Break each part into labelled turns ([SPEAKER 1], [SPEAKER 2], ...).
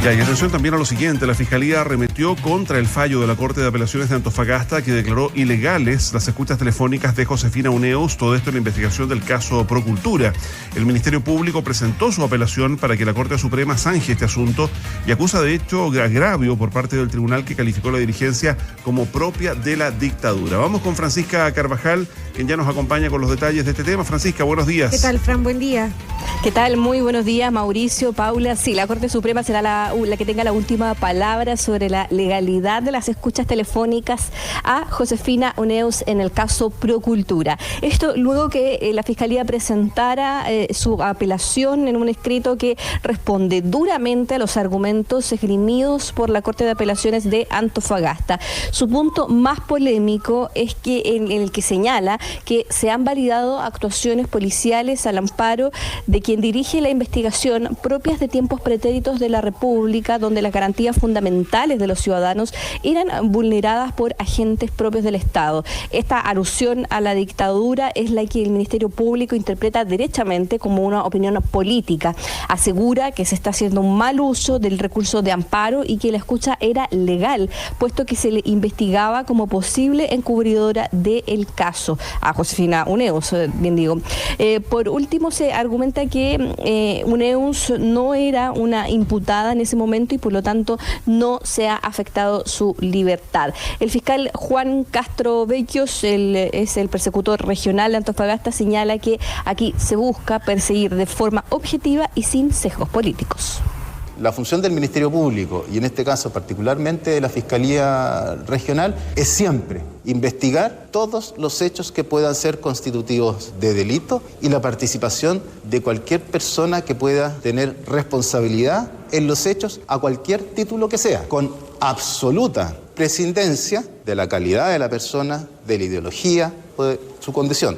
[SPEAKER 1] Y atención también a lo siguiente, la Fiscalía arremetió contra el fallo de la Corte de Apelaciones de Antofagasta que declaró ilegales las escuchas telefónicas de Josefina Uneus, todo esto en la investigación del caso Procultura. El Ministerio Público presentó su apelación para que la Corte Suprema zanje este asunto y acusa de hecho agravio por parte del tribunal que calificó la dirigencia como propia de la dictadura. Vamos con Francisca Carvajal, quien ya nos acompaña con los detalles de este tema. Francisca, buenos días.
[SPEAKER 2] ¿Qué tal, Fran? Buen día.
[SPEAKER 3] ¿Qué tal? Muy buenos días, Mauricio, Paula. Sí, la Corte Suprema será la que tenga la última palabra sobre la legalidad de las escuchas telefónicas a Josefina Uneus en el caso Procultura. Esto luego que la Fiscalía presentara su apelación en un escrito que responde duramente a los argumentos esgrimidos por la Corte de Apelaciones de Antofagasta. Su punto más polémico es que en el que señala que se han validado actuaciones policiales al amparo de quien dirige la investigación propias de tiempos pretéritos de la República, donde las garantías fundamentales de los ciudadanos eran vulneradas por agentes propios del Estado. Esta alusión a la dictadura es la que el Ministerio Público interpreta derechamente como una opinión política. Asegura que se está haciendo un mal uso del recurso de amparo y que la escucha era legal, puesto que se le investigaba como posible encubridora del caso a Josefina Uneus, bien digo. Por último, se argumenta que Uneus no era una imputada en ese momento y por lo tanto no se ha afectado su libertad. El fiscal Juan Castro Vecchios, es el persecutor regional de Antofagasta, señala que aquí se busca perseguir de forma objetiva y sin sesgos políticos.
[SPEAKER 4] La función del Ministerio Público, y en este caso particularmente de la Fiscalía Regional, es siempre investigar todos los hechos que puedan ser constitutivos de delito y la participación de cualquier persona que pueda tener responsabilidad en los hechos a cualquier título que sea, con absoluta prescindencia de la calidad de la persona, de la ideología o de su condición.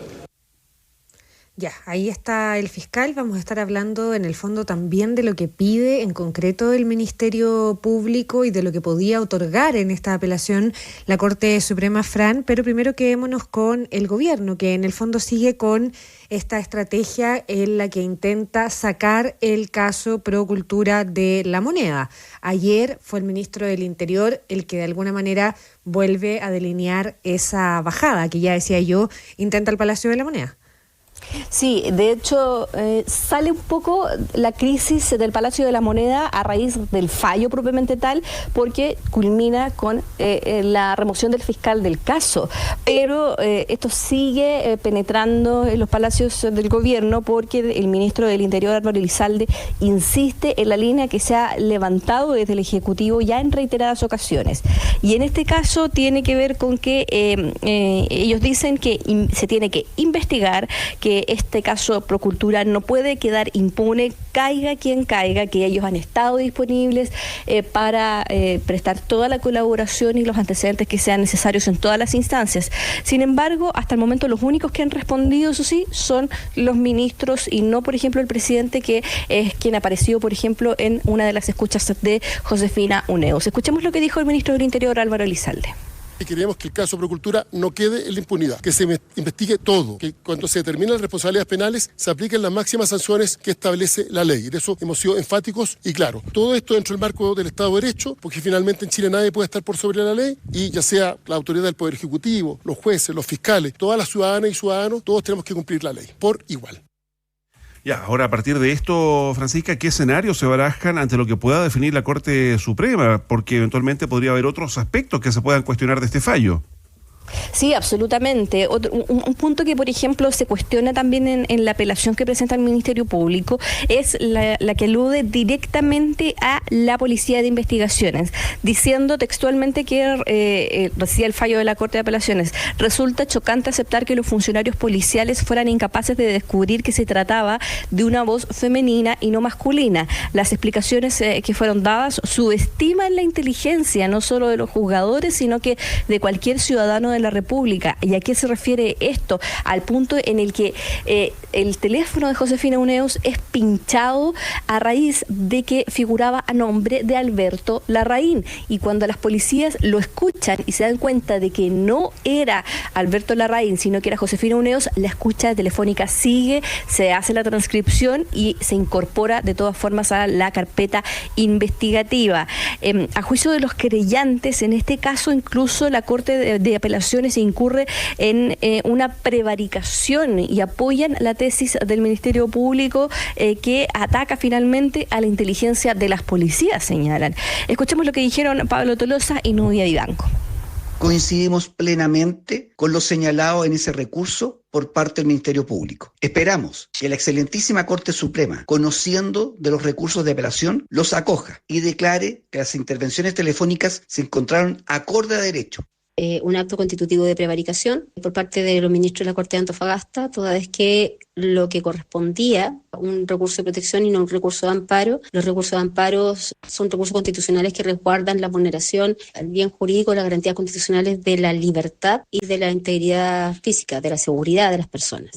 [SPEAKER 2] Ya, ahí está el fiscal. Vamos a estar hablando en el fondo también de lo que pide en concreto el Ministerio Público y de lo que podía otorgar en esta apelación la Corte Suprema, Fran, pero primero quedémonos con el gobierno, que en el fondo sigue con esta estrategia en la que intenta sacar el caso Procultura de la moneda. Ayer fue el ministro del Interior el que de alguna manera vuelve a delinear esa bajada que ya decía yo, intenta el Palacio de la Moneda.
[SPEAKER 3] Sí, de hecho sale un poco la crisis del Palacio de la Moneda a raíz del fallo propiamente tal, porque culmina con la remoción del fiscal del caso, pero esto sigue penetrando en los palacios del gobierno porque el ministro del Interior, Álvaro Elizalde, insiste en la línea que se ha levantado desde el Ejecutivo ya en reiteradas ocasiones, y en este caso tiene que ver con que ellos dicen que se tiene que investigar, que este caso Procultura no puede quedar impune, caiga quien caiga, que ellos han estado disponibles para prestar toda la colaboración y los antecedentes que sean necesarios en todas las instancias. Sin embargo, hasta el momento los únicos que han respondido, eso sí, son los ministros y no, por ejemplo, el presidente, que es quien apareció, por ejemplo, en una de las escuchas de Josefina Uneus. Escuchemos lo que dijo el ministro del Interior, Álvaro Elizalde.
[SPEAKER 5] Y queremos que el caso Procultura no quede en la impunidad, que se investigue todo, que cuando se determinen las responsabilidades penales se apliquen las máximas sanciones que establece la ley. Y de eso hemos sido enfáticos y claros. Todo esto dentro del marco del Estado de Derecho, porque finalmente en Chile nadie puede estar por sobre la ley, y ya sea la autoridad del Poder Ejecutivo, los jueces, los fiscales, todas las ciudadanas y ciudadanos, todos tenemos que cumplir la ley, por igual.
[SPEAKER 1] Ya, ahora a partir de esto, Francisca, ¿qué escenarios se barajan ante lo que pueda definir la Corte Suprema? Porque eventualmente podría haber otros aspectos que se puedan cuestionar de este fallo.
[SPEAKER 3] Sí, absolutamente. Un punto que, por ejemplo, se cuestiona también en la apelación que presenta el Ministerio Público es la que alude directamente a la Policía de Investigaciones, diciendo textualmente que decía el fallo de la Corte de Apelaciones: resulta chocante aceptar que los funcionarios policiales fueran incapaces de descubrir que se trataba de una voz femenina y no masculina. Las explicaciones que fueron dadas subestiman la inteligencia no solo de los juzgadores, sino que de cualquier ciudadano de la República. ¿Y a qué se refiere esto? Al punto en el que el teléfono de Josefina Uneus es pinchado a raíz de que figuraba a nombre de Alberto Larraín. Y cuando las policías lo escuchan y se dan cuenta de que no era Alberto Larraín, sino que era Josefina Uneus, la escucha telefónica sigue, se hace la transcripción y se incorpora de todas formas a la carpeta investigativa. A juicio de los querellantes, en este caso incluso la Corte de Apelaciones incurre en una prevaricación y apoyan la tesis del Ministerio Público que ataca finalmente a la inteligencia de las policías, señalan. Escuchemos lo que dijeron Pablo Tolosa y Nubia Vivanco.
[SPEAKER 6] Coincidimos plenamente con lo señalado en ese recurso por parte del Ministerio Público. Esperamos que la excelentísima Corte Suprema, conociendo de los recursos de apelación, los acoja y declare que las intervenciones telefónicas se encontraron acorde a derecho.
[SPEAKER 7] Un acto constitutivo de prevaricación por parte de los ministros de la Corte de Antofagasta, toda vez que lo que correspondía a un recurso de protección y no un recurso de amparo. Los recursos de amparo son recursos constitucionales que resguardan la vulneración al bien jurídico, las garantías constitucionales de la libertad y de la integridad física, de la seguridad de las personas.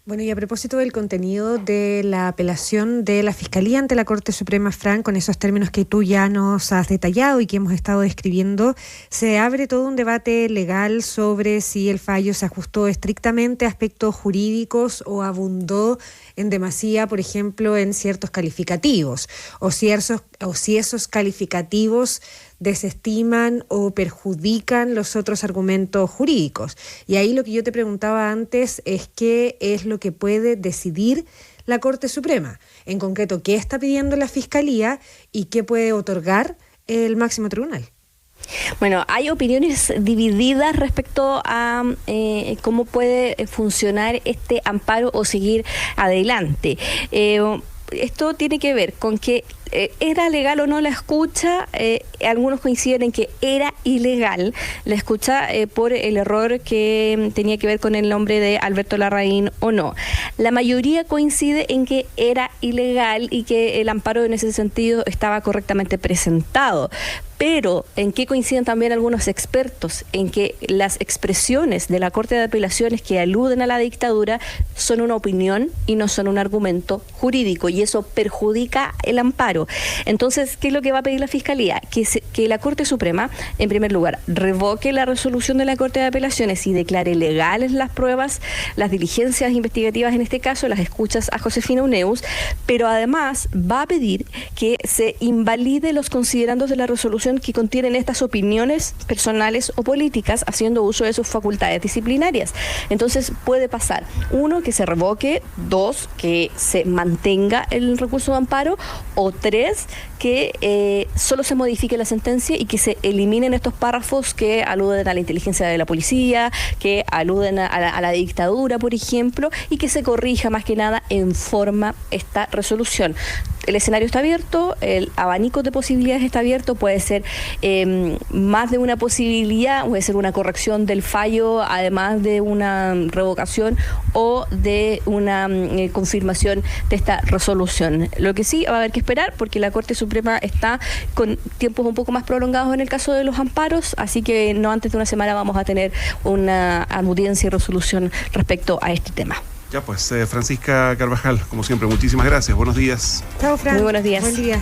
[SPEAKER 2] Bueno, y a propósito del contenido de la apelación de la Fiscalía ante la Corte Suprema, Fran, con esos términos que tú ya nos has detallado y que hemos estado describiendo, se abre todo un debate legal sobre si el fallo se ajustó estrictamente a aspectos jurídicos o abundó en demasía, por ejemplo, en ciertos calificativos, o si esos calificativos desestiman o perjudican los otros argumentos jurídicos. Y ahí lo que yo te preguntaba antes es qué es lo que puede decidir la Corte Suprema. En concreto, qué está pidiendo la Fiscalía y qué puede otorgar el máximo tribunal.
[SPEAKER 3] Bueno, hay opiniones divididas respecto a cómo puede funcionar este amparo o seguir adelante. Esto tiene que ver con que ¿era legal o no la escucha? Algunos coinciden en que era ilegal la escucha por el error que tenía que ver con el nombre de Alberto Larraín o no. La mayoría coincide en que era ilegal y que el amparo en ese sentido estaba correctamente presentado. Pero, ¿en qué coinciden también algunos expertos? En que las expresiones de la Corte de Apelaciones que aluden a la dictadura son una opinión y no son un argumento jurídico, y eso perjudica el amparo. Entonces, ¿qué es lo que va a pedir la Fiscalía? Que la Corte Suprema, en primer lugar, revoque la resolución de la Corte de Apelaciones y declare legales las pruebas, las diligencias investigativas, en este caso, las escuchas a Josefina Uneus, pero además va a pedir que se invalide los considerandos de la resolución que contienen estas opiniones personales o políticas, haciendo uso de sus facultades disciplinarias. Entonces puede pasar, 1, que se revoque, 2, que se mantenga el recurso de amparo, o 3, que solo se modifique la sentencia y que se eliminen estos párrafos que aluden a la inteligencia de la policía, que aluden a la dictadura, por ejemplo, y que se corrija más que nada en forma esta resolución. El escenario está abierto, el abanico de posibilidades está abierto, puede ser más de una posibilidad, puede ser una corrección del fallo, además de una revocación o de una confirmación de esta resolución. Lo que sí va a haber que esperar, porque la Corte Suprema está con tiempos un poco más prolongados en el caso de los amparos, así que no antes de una semana vamos a tener una audiencia y resolución respecto a este tema.
[SPEAKER 1] Ya pues, Francisca Carvajal, como siempre, muchísimas gracias. Buenos días.
[SPEAKER 2] Chao, Fran.
[SPEAKER 3] Muy buenos días.
[SPEAKER 2] Buen día.